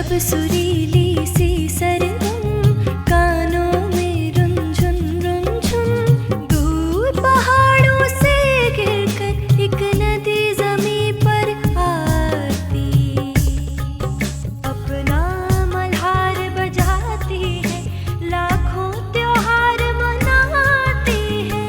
जब सुरीली सी सरगम कानों में रुंझुन रुंझुन, दूर पहाड़ों से गिरकर एक नदी जमीन पर आती, अपना मल्हार बजाती है, लाखों त्योहार मनाती है।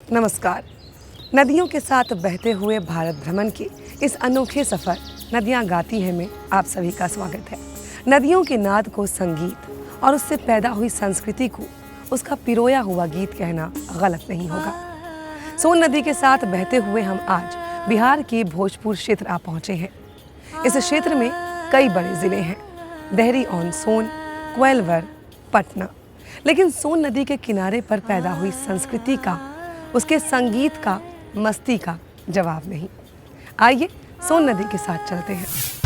नमस्कार। नदियों के साथ बहते हुए भारत भ्रमण के इस अनोखे सफ़र नदियाँ गाती हैं में आप सभी का स्वागत है। नदियों के नाद को संगीत और उससे पैदा हुई संस्कृति को उसका पिरोया हुआ गीत कहना गलत नहीं होगा। सोन नदी के साथ बहते हुए हम आज बिहार के भोजपुर क्षेत्र आ पहुँचे हैं। इस क्षेत्र में कई बड़े ज़िले हैं, देहरी ऑन सोन, कोइलवर, पटना। लेकिन सोन नदी के किनारे पर पैदा हुई संस्कृति का, उसके संगीत का, मस्ती का जवाब नहीं। आइए सोन नदी के साथ चलते हैं।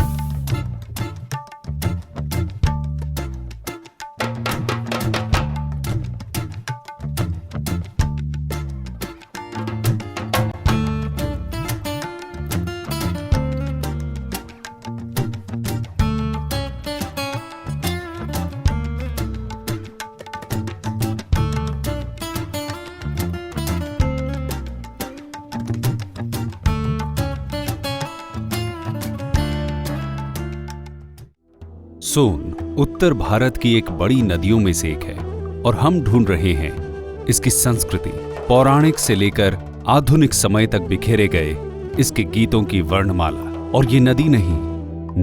सोन उत्तर भारत की एक बड़ी नदियों में से एक है और हम ढूंढ रहे हैं इसकी संस्कृति, पौराणिक से लेकर आधुनिक समय तक बिखेरे गए इसके गीतों की वर्णमाला। और ये नदी नहीं,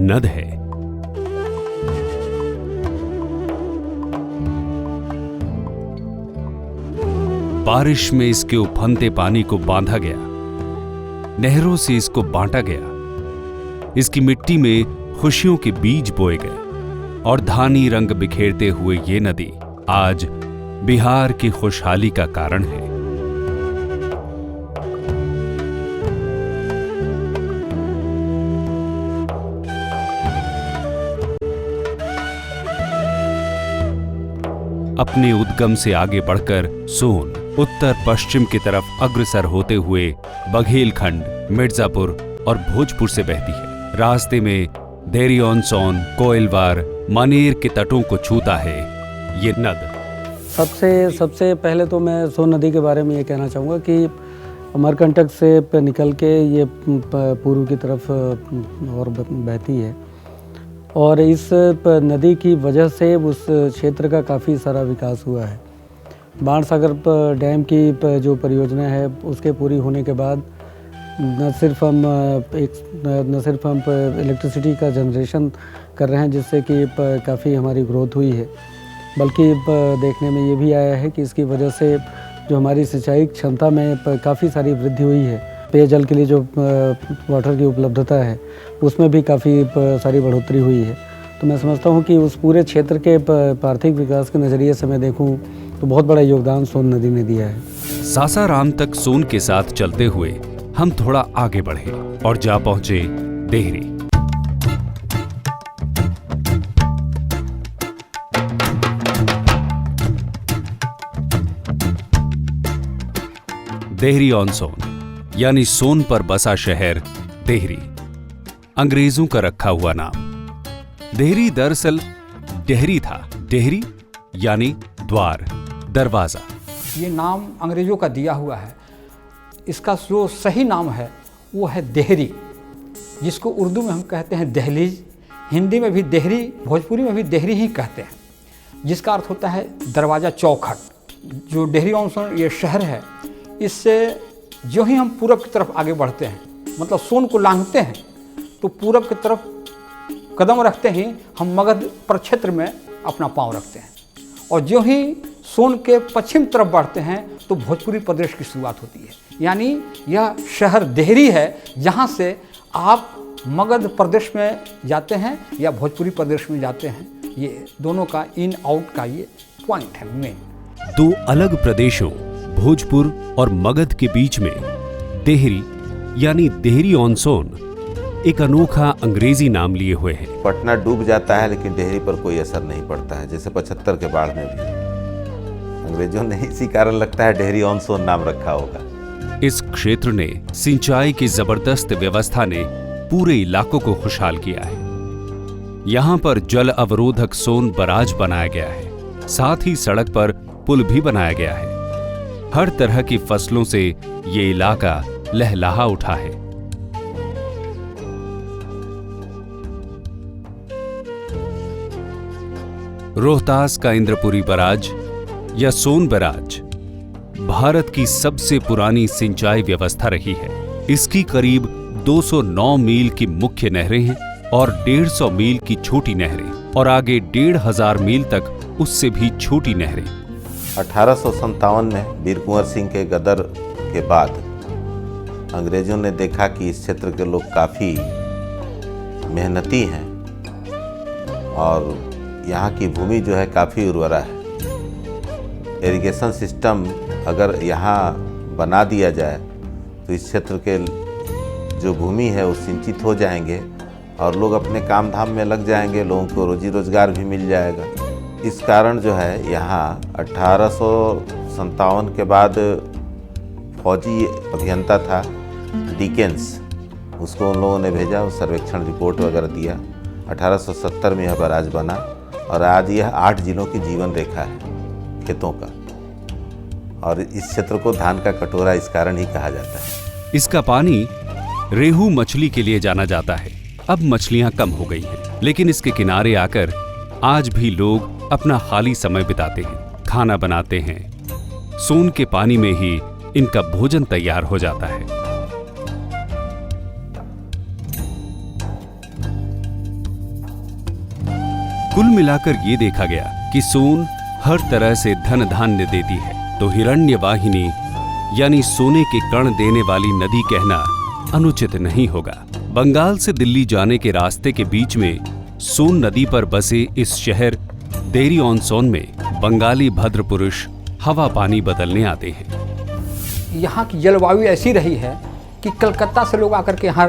नद है। बारिश में इसके उफनते पानी को बांधा गया, नहरों से इसको बांटा गया, इसकी मिट्टी में खुशियों के बीज बोए गए और धानी रंग बिखेरते हुए ये नदी आज बिहार की खुशहाली का कारण है। अपने उद्गम से आगे बढ़कर सोन उत्तर पश्चिम की तरफ अग्रसर होते हुए बघेलखंड, मिर्जापुर और भोजपुर से बहती है। रास्ते में देहरी ऑन सोन, कोइलवर, मनेर के तटों को छूता है ये नद। सबसे पहले तो मैं सोन नदी के बारे में ये कहना चाहूँगा कि अमरकंटक से निकल के ये पूर्व की तरफ और बहती है और इस नदी की वजह से उस क्षेत्र का काफ़ी सारा विकास हुआ है। बाणसागर डैम की जो परियोजना है उसके पूरी होने के बाद न सिर्फ हम इलेक्ट्रिसिटी का जनरेशन कर रहे हैं जिससे कि काफ़ी हमारी ग्रोथ हुई है, बल्कि देखने में ये भी आया है कि इसकी वजह से जो हमारी सिंचाई क्षमता में काफ़ी सारी वृद्धि हुई है। पेयजल के लिए जो वाटर की उपलब्धता है उसमें भी काफ़ी सारी बढ़ोतरी हुई है। तो मैं समझता हूँ कि उस पूरे क्षेत्र के आर्थिक विकास के नज़रिए से मैं देखूँ तो बहुत बड़ा योगदान सोन नदी ने दिया है। सासाराम तक सोन के साथ चलते हुए हम थोड़ा आगे बढ़े और जा पहुंचे देहरी। देहरी ऑन सोन यानी सोन पर बसा शहर देहरी, अंग्रेजों का रखा हुआ नाम। देहरी दरअसल डेहरी था। डेहरी यानी द्वार, दरवाजा। ये नाम अंग्रेजों का दिया हुआ है। इसका जो सही नाम है वो है देहरी, जिसको उर्दू में हम कहते हैं दहलीज, हिंदी में भी देहरी, भोजपुरी में भी देहरी ही कहते हैं, जिसका अर्थ होता है दरवाज़ा, चौखट। जो देहरी ऑन सोन ये शहर है, इससे जो ही हम पूरब की तरफ आगे बढ़ते हैं, मतलब सोन को लांघते हैं, तो पूरब की तरफ कदम रखते ही हम मगध प्रक्षेत्र में अपना पांव रखते हैं और जो ही सोन के पश्चिम तरफ बढ़ते हैं तो भोजपुरी प्रदेश की शुरुआत होती है। यानी यह शहर देहरी है जहाँ से आप मगध प्रदेश में जाते हैं या भोजपुरी प्रदेश में जाते हैं। ये दोनों का इन आउट का ये पॉइंट है मेन। दो अलग प्रदेशों भोजपुर और मगध के बीच में देहरी यानी देहरी ऑन सोन एक अनोखा अंग्रेजी नाम लिए हुए है। पटना डूब जाता है लेकिन देहरी पर कोई असर नहीं पड़ता है, जैसे 75 के बाढ़ में भी अंग्रेजों ने इसी कारण लगता है देहरी ऑन सोन नाम रखा होगा। इस क्षेत्र ने सिंचाई की जबरदस्त व्यवस्था ने पूरे इलाकों को खुशहाल किया है। यहाँ पर जल अवरोधक सोन बराज बनाया गया है, साथ ही सड़क पर पुल भी बनाया गया है। हर तरह की फसलों से ये इलाका लहलहा उठा है। रोहतास का इंद्रपुरी बराज या सोन बराज भारत की सबसे पुरानी सिंचाई व्यवस्था रही है। इसकी करीब 209 मील की मुख्य नहरें हैं और 150 मील की छोटी नहरें और आगे 1500 मील तक उससे भी छोटी नहरें। 1857 में वीर कुंवर सिंह के गदर के बाद अंग्रेजों ने देखा कि इस क्षेत्र के लोग काफ़ी मेहनती हैं और यहाँ की भूमि जो है काफ़ी उर्वरा है। इरिगेशन सिस्टम अगर यहाँ बना दिया जाए तो इस क्षेत्र के जो भूमि है वो सिंचित हो जाएंगे और लोग अपने काम धाम में लग जाएंगे, लोगों को रोजी रोजगार भी मिल जाएगा। इस कारण जो है यहाँ 1857 के बाद फौजी अभियंता था डिकेंस, उसको उन लोगों ने भेजा, उस सर्वेक्षण रिपोर्ट वगैरह दिया। 1870 में यह बराज बना और आज यह 8 जिलों की जीवन रेखा है खेतों का, और इस क्षेत्र को धान का कटोरा इस कारण ही कहा जाता है। इसका पानी रेहू मछली के लिए जाना जाता है। अब मछलियां कम हो गई हैं, लेकिन इसके किनारे आकर आज भी लोग अपना खाली समय बिताते हैं, खाना बनाते हैं। सोन के पानी में ही इनका भोजन तैयार हो जाता है। कुल मिलाकर ये देखा गया कि सोन हर तरह से धन धान्य देती है, तो हिरण्य वाहिनी यानी सोने के कण देने वाली नदी कहना अनुचित नहीं होगा। बंगाल से दिल्ली जाने के रास्ते के बीच में सोन नदी पर बसे इस शहर देहरी ऑन सोन में बंगाली भद्र पुरुष हवा पानी बदलने आते हैं। यहाँ की जलवायु ऐसी रही है कि कलकत्ता से लोग आकर के यहाँ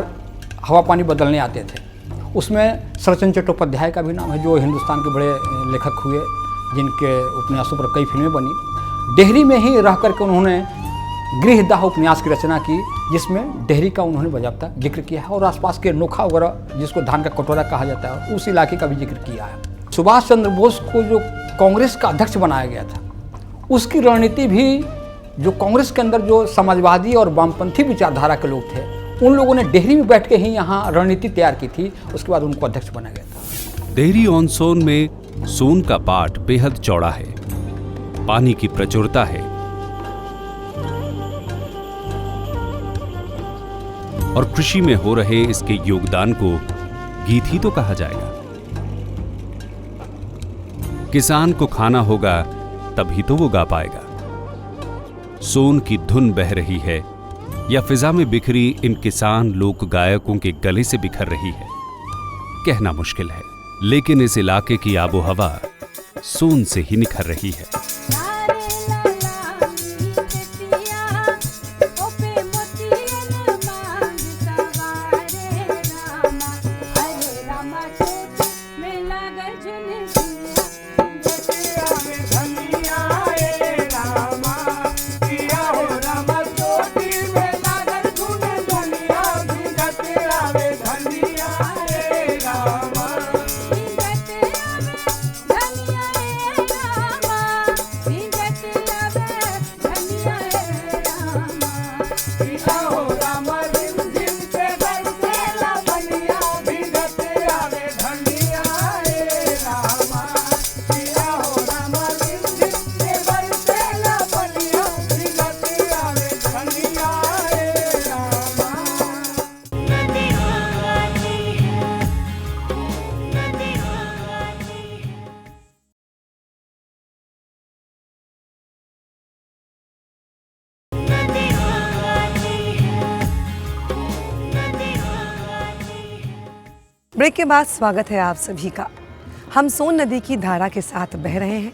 हवा पानी बदलने आते थे। उसमें शरचंद्र चट्टोपाध्याय का भी नाम है, जो हिंदुस्तान के बड़े लेखक हुए, जिनके उपन्यासों पर कई फिल्में बनी। देहरी में ही रह करके उन्होंने गृहदाह उपन्यास की रचना की, जिसमें देहरी का उन्होंने बाकायदा जिक्र किया है और आसपास के नोखा वगैरह जिसको धान का कटोरा कहा जाता है उस इलाके का भी जिक्र किया है। सुभाष चंद्र बोस को जो कांग्रेस का अध्यक्ष बनाया गया था, उसकी रणनीति भी जो कांग्रेस के अंदर जो समाजवादी और वामपंथी विचारधारा के लोग थे, उन लोगों ने देहरी में बैठ के ही यहाँ रणनीति तैयार की थी। उसके बाद उनको अध्यक्ष बनाया गया था। देहरी ऑन सोन में सोन का पाट बेहद चौड़ा है, पानी की प्रचुरता है और कृषि में हो रहे इसके योगदान को गीत ही तो कहा जाएगा। किसान को खाना होगा तभी तो वो गा पाएगा। सोन की धुन बह रही है या फिजा में बिखरी इन किसान लोक गायकों के गले से बिखर रही है, कहना मुश्किल है, लेकिन इस इलाके की आबोहवा सोन से ही निखर रही है। ब्रेक के बाद स्वागत है आप सभी का। हम सोन नदी की धारा के साथ बह रहे हैं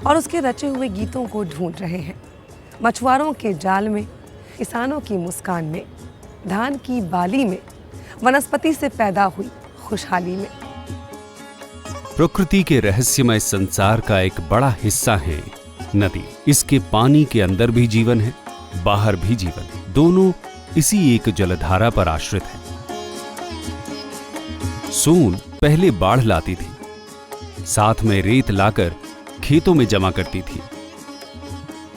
और उसके रचे हुए गीतों को ढूंढ रहे हैं। मछुआरों के जाल में, किसानों की मुस्कान में, धान की बाली में, वनस्पति से पैदा हुई खुशहाली में। प्रकृति के रहस्यमय संसार का एक बड़ा हिस्सा है नदी। इसके पानी के अंदर भी जीवन है, बाहर भी जीवन है। दोनों इसी एक जलधारा पर आश्रित हैं। सोन पहले बाढ़ लाती थी, साथ में रेत लाकर खेतों में जमा करती थी।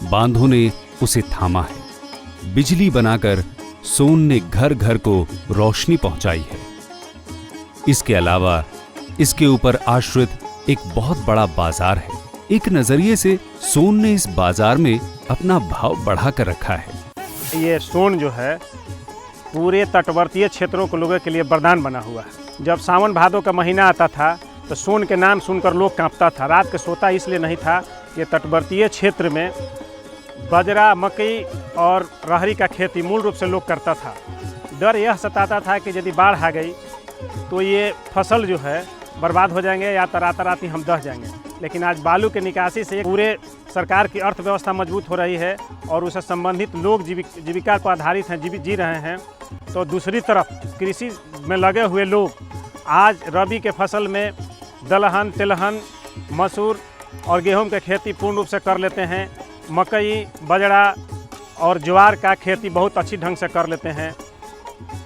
बांधों ने उसे थामा है। बिजली बनाकर सोन ने घर घर को रोशनी पहुंचाई है। इसके अलावा इसके ऊपर आश्रित एक बहुत बड़ा बाजार है। एक नजरिए से सोन ने इस बाजार में अपना भाव बढ़ाकर रखा है। ये सोन जो है पूरे तटवर्तीय क्षेत्रों के लोगों के लिए वरदान बना हुआ है। जब सावन भादों का महीना आता था तो सोन के नाम सुनकर लोग कांपता था। रात के सोता इसलिए नहीं था, ये तटवर्तीय क्षेत्र में बाजरा, मकई और रहरी का खेती मूल रूप से लोग करता था। डर यह सताता था कि यदि बाढ़ आ गई तो ये फसल जो है बर्बाद हो जाएंगे या रात ही हम दह जाएंगे। लेकिन आज बालू के निकासी से पूरे सरकार की अर्थव्यवस्था मजबूत हो रही है और उससे संबंधित लोग जीविका पर आधारित हैं, जी रहे हैं। तो दूसरी तरफ कृषि में लगे हुए लोग आज रबी के फसल में दलहन, तिलहन, मसूर और गेहूं की खेती पूर्ण रूप से कर लेते हैं। मकई, बाजरा और ज्वार का खेती बहुत अच्छी ढंग से कर लेते हैं।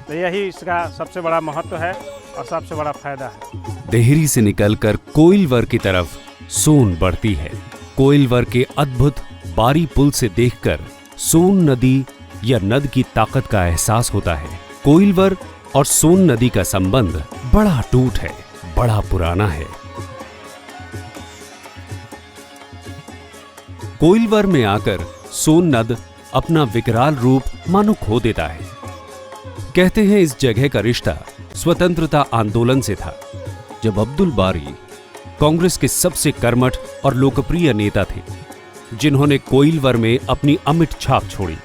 तो यही इसका सबसे बड़ा महत्व है और सबसे बड़ा फायदा है। देहरी से निकलकर कोइलवर की तरफ सोन बढ़ती है। कोइलवर के अद्भुत बारी पुल से देखकर सोन नदी या नद की ताकत का एहसास होता है। कोइलवर और सोन नदी का संबंध बड़ा अटूट है, बड़ा पुराना है। कोइलवर में आकर सोन नद अपना विकराल रूप मानो खो देता है। कहते हैं इस जगह का रिश्ता स्वतंत्रता आंदोलन से था, जब अब्दुल बारी कांग्रेस के सबसे कर्मठ और लोकप्रिय नेता थे, जिन्होंने कोइलवर में अपनी अमिट छाप छोड़ी।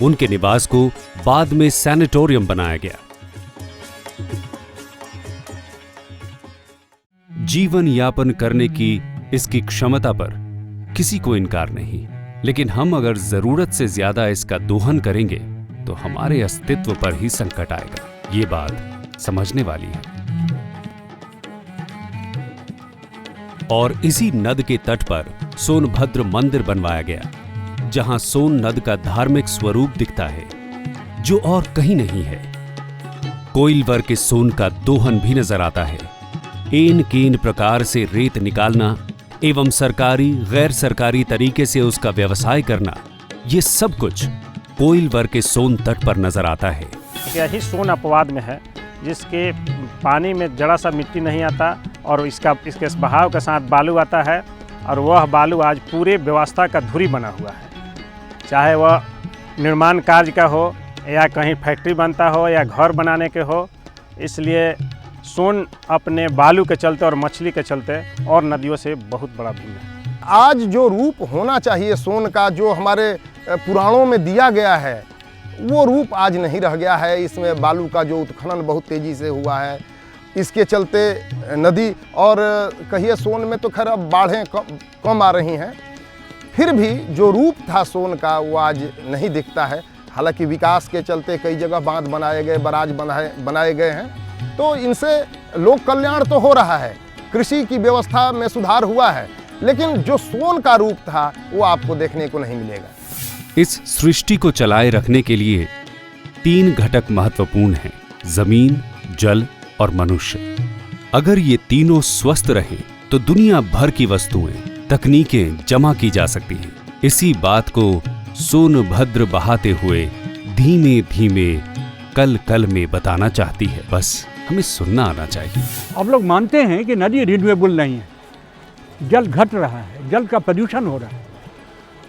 उनके निवास को बाद में सैनिटोरियम बनाया गया। जीवन यापन करने की इसकी क्षमता पर किसी को इनकार नहीं, लेकिन हम अगर जरूरत से ज्यादा इसका दोहन करेंगे तो हमारे अस्तित्व पर ही संकट आएगा। ये बात समझने वाली है। और इसी नद के तट पर सोनभद्र मंदिर बनवाया गया, जहां सोन नद का धार्मिक स्वरूप दिखता है, जो और कहीं नहीं है। कोइलवर के सोन का दोहन भी नजर आता है। एन केन प्रकार से रेत निकालना एवं सरकारी गैर सरकारी तरीके से उसका व्यवसाय करना, ये सब कुछ कोइलवर के सोन तट पर नजर आता है। यही सोन अपवाद में है, जिसके पानी में जरा सा मिट्टी नहीं आता और इसके बहाव के साथ बालू आता है, और वह बालू आज पूरे व्यवस्था का धुरी बना हुआ है। चाहे वह निर्माण कार्य का हो या कहीं फैक्ट्री बनता हो या घर बनाने के हो। इसलिए सोन अपने बालू के चलते और मछली के चलते और नदियों से बहुत बड़ा भिन्न है। आज जो रूप होना चाहिए सोन का, जो हमारे पुराणों में दिया गया है, वो रूप आज नहीं रह गया है। इसमें बालू का जो उत्खनन बहुत तेज़ी से हुआ है, इसके चलते नदी और कहिए सोन में तो खैर अब बाढ़ें कम आ रही हैं, फिर भी जो रूप था सोन का वो आज नहीं दिखता है। हालांकि विकास के चलते कई जगह बांध बनाए गए, बराज बनाए गए हैं, तो इनसे लोक कल्याण तो हो रहा है, कृषि की व्यवस्था में सुधार हुआ है, लेकिन जो सोन का रूप था वो आपको देखने को नहीं मिलेगा। इस सृष्टि को चलाए रखने के लिए 3 घटक महत्वपूर्ण हैं: जमीन, जल और मनुष्य। अगर ये तीनों स्वस्थ रहें तो दुनिया भर की वस्तुएं, तकनीकें जमा की जा सकती हैं। इसी बात को सोनभद्र बहाते हुए धीमे धीमे कल कल में बताना चाहती है। बस हमें सुनना आना चाहिए। अब लोग मानते हैं कि नदी रिन्यूएबल नहीं है, जल घट रहा है, जल का प्रदूषण हो रहा है,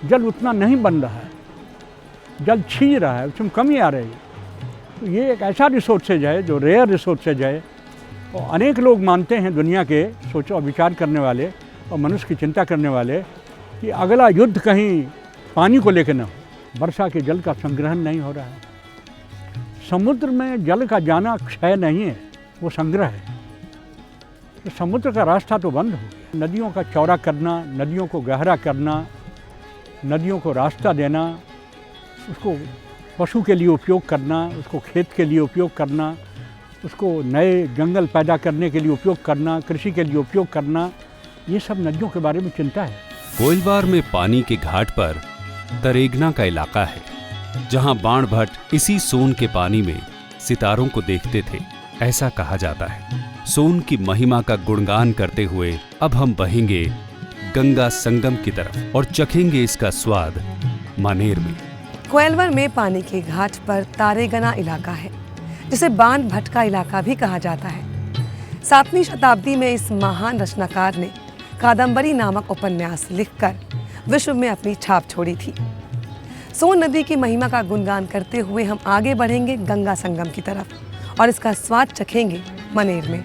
जल उतना नहीं बन रहा है, जल छीन रहा है, उसमें कमी आ रही है। तो ये एक ऐसा रिसोर्सेज है जो रेयर रिसोर्सेज है, और अनेक लोग मानते हैं, दुनिया के सोचो और विचार करने वाले और मनुष्य की चिंता करने वाले, कि अगला युद्ध कहीं पानी को लेकर न हो। वर्षा के जल का संग्रहण नहीं हो रहा है। समुद्र में जल का जाना क्षय नहीं है, वो संग्रह है। तो समुद्र का रास्ता तो बंद हो गया। नदियों का चौड़ा करना, नदियों को गहरा करना, नदियों को रास्ता देना, उसको पशु के लिए उपयोग करना, उसको खेत के लिए उपयोग करना, उसको नए जंगल पैदा करने के लिए उपयोग करना, कृषि के लिए उपयोग करना, ये सब नदियों के बारे में चिंता है। कोइलवार में पानी के घाट पर तरेगना का इलाका है, जहां बाण भट्ट इसी सोन के पानी में सितारों को देखते थे, ऐसा कहा जाता है। सोन की महिमा का गुणगान करते हुए अब हम बहेंगे गंगा संगम की तरफ और चखेंगे इसका स्वाद मानेर में। कोइलवर में पानी के घाट पर तारेगना इलाका है, जिसे बाण भट्ट का इलाका भी कहा जाता है। 7वीं शताब्दी में इस महान रचनाकार ने कादम्बरी नामक उपन्यास लिखकर विश्व में अपनी छाप छोड़ी थी। सोन नदी की महिमा का गुणगान करते हुए हम आगे बढ़ेंगे गंगा संगम की तरफ और इसका स्वाद चखेंगे मनेर में।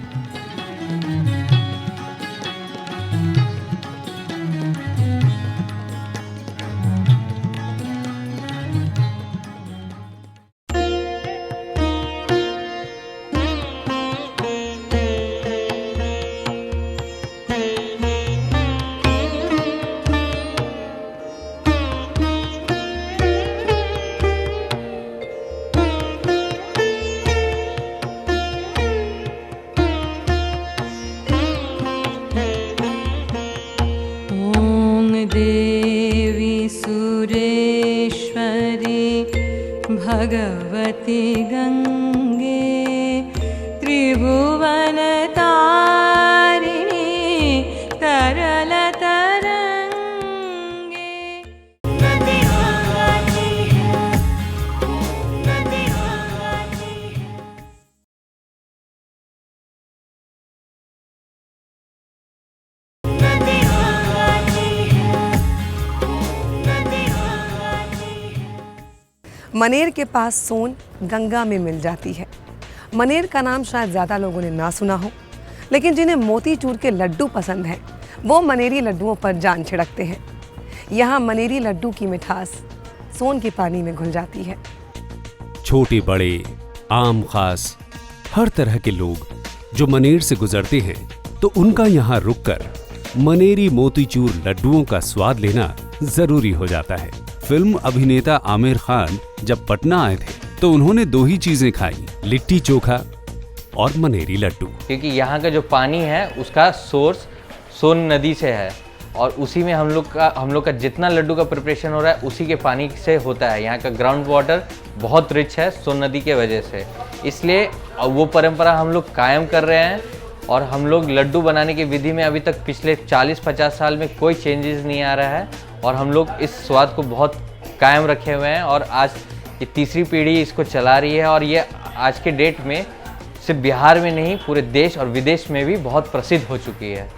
भगवती गंगे त्रिभुवन तारिणी तरल तरंगे। नदियाँ गाती है, नदियाँ गाती है। नदियाँ गाती है, नदियाँ गाती है। मनेर के पास सोन गंगा में मिल जाती है। मनेर का नाम शायद ज़्यादा लोगों ने ना सुना हो, लेकिन जिन्हें मोतीचूर के लड्डू पसंद हैं वो मनेरी लड्डुओं पर जान छिड़कते हैं। यहाँ मनेरी लड्डू की मिठास सोन के पानी में घुल जाती है। छोटे बड़े, आम खास, हर तरह के लोग जो मनेर से गुजरते हैं तो उनका यहाँ रुककर मनेरी मोतीचूर लड्डुओं का स्वाद लेना जरूरी हो जाता है। फिल्म अभिनेता आमिर खान जब पटना आए थे तो उन्होंने 2 ही चीजें खाई, लिट्टी चोखा और मनेरी लड्डू। क्योंकि यहाँ का जो पानी है उसका सोर्स सोन नदी से है और उसी में हम लोग का जितना लड्डू का प्रिपरेशन हो रहा है उसी के पानी से होता है। यहाँ का ग्राउंड वाटर बहुत रिच है सोन नदी के वजह से, इसलिए वो परंपरा हम लोग कायम कर रहे हैं। और हम लोग लड्डू बनाने की विधि में अभी तक पिछले 40-50 साल में कोई चेंजेस नहीं आ रहा है और हम लोग इस स्वाद को बहुत कायम रखे हुए हैं। और आज ये तीसरी पीढ़ी इसको चला रही है और ये आज के डेट में सिर्फ बिहार में नहीं पूरे देश और विदेश में भी बहुत प्रसिद्ध हो चुकी है।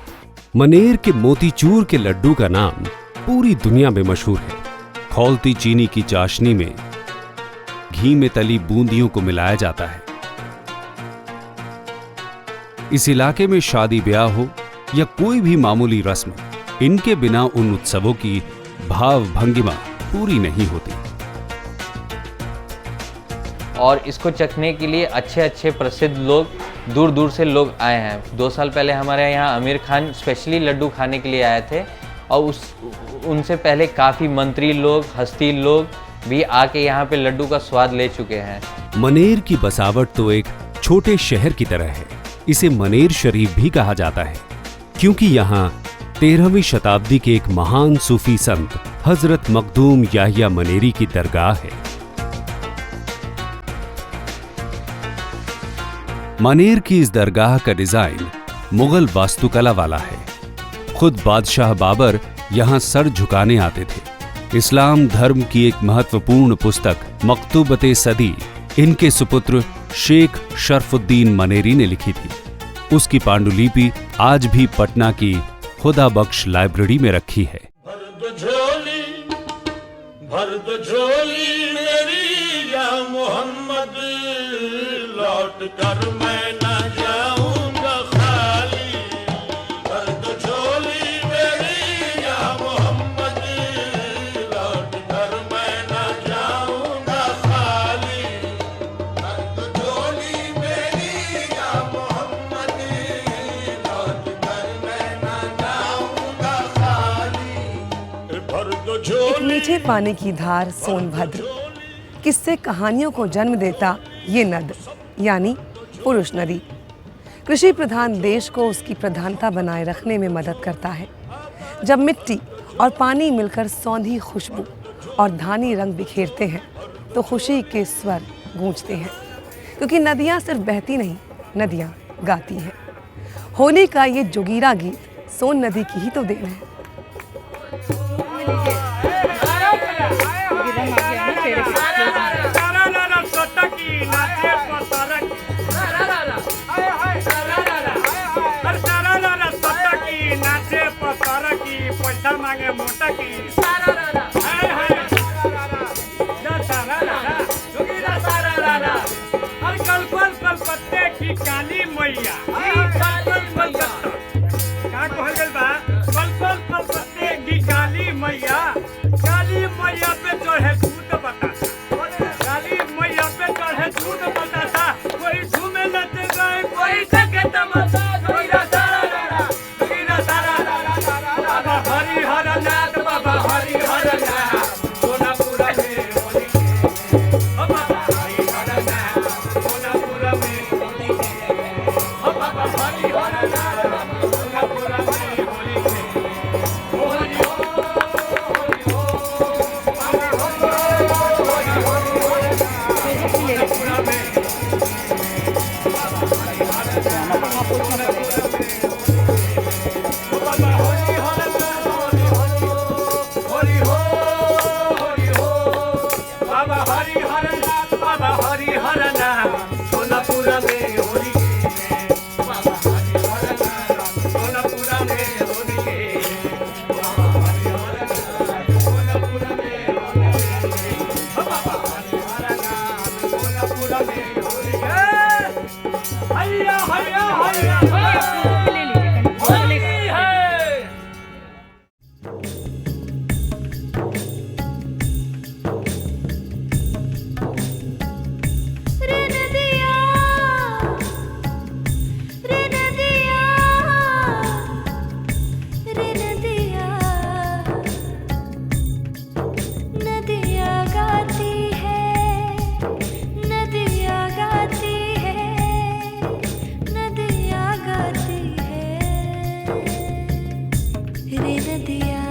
मनेर के मोतीचूर के लड्डू का नाम पूरी दुनिया में मशहूर है। खौलती चीनी की चाशनी में घी में तली बूंदियों को मिलाया जाता है। इस इलाके में शादी ब्याह हो या कोई भी मामूली रस्म, इनके बिना उन उत्सवों की भाव भंगिमा पूरी नहीं होती। और इसको चखने के लिए अच्छे अच्छे प्रसिद्ध लोग दूर दूर से लोग आए हैं। 2 साल पहले हमारे यहाँ आमिर खान स्पेशली लड्डू खाने के लिए आए थे और उनसे पहले काफ़ी मंत्री लोग, हस्ती लोग भी आके यहाँ पे लड्डू का स्वाद ले चुके हैं। मनेर की बसावट तो एक छोटे शहर की तरह है। इसे मनेर शरीफ भी कहा जाता है क्योंकि यहाँ 13वीं शताब्दी के एक महान सूफी संत हजरत मखदूम याहिया मनेरी की दरगाह है। मनेर की इस दरगाह का डिजाइन मुगल वास्तुकला वाला है। खुद बादशाह बाबर यहाँ सर झुकाने आते थे। इस्लाम धर्म की एक महत्वपूर्ण पुस्तक मकतूबते सदी इनके सुपुत्र शेख शरफुद्दीन मनेरी ने लिखी थी। उसकी पांडुलिपि आज भी पटना की खुदा बख्श लाइब्रेरी में रखी है। भर दो झोली मेरी या मोहम्मद, लौट कर मैं ना जाऊंगा खाली। भर दो झोली मेरी या मोहम्मद, लौट कर मैं ना जाऊंगा खाली। भर दो झोली मेरी या मोहम्मद, लौट मीठे पानी की धार सोनभद्र, किससे कहानियों को जन्म देता ये नद यानी पुरुष नदी, कृषि प्रधान देश को उसकी प्रधानता बनाए रखने में मदद करता है। जब मिट्टी और पानी मिलकर सौंधी खुशबू और धानी रंग बिखेरते हैं तो खुशी के स्वर गूंजते हैं, क्योंकि नदियाँ सिर्फ बहती नहीं, नदियाँ गाती हैं। होली का ये जोगीरा गीत सोन नदी की ही तो देन है। पैसा मांगे मोटा की कलपत्ते की काली मैया का कहल गइल बा, कलपत्ते की काली मैया पे चढ़े दूध बतासा, काली मैया पे चढ़े दूध बतासा, कोई झूमे नचे गए, कोई देखे तमाशा, कोई हरि हर नाथ बाबा हरि हर नाथ, सोनापुरा में होली के, ओ बाबा हरि हर नाथ, सोनापुरा में होली के, ओ बाबा हरि हर नाथ, सोनापुरा में होली के, ओ हरि हो, हरि हो, हरि हो, हरि हो, सोनापुरा में, बाबा हरि हर नाथ, सोनापुरा में, ओ बाबा हरि हर नाथ, हरि हो, हरि हो, बाबा हरि हर नाथ, बाबा हरि हर नाथ, सोनापुरा में होली के, बाबा हरि हर नाथ, सोनापुरा में होली के, बाबा हरि हर नाथ, सोनापुरा में होली के, बाबा हरि हर नाथ, सोनापुरा में होली के, हैया हैया हैया होली है। रे नदिया, रे नदिया, रे नदिया, नदिया गाती है, नदिया गाती है, नदिया गाती है, रे नदिया,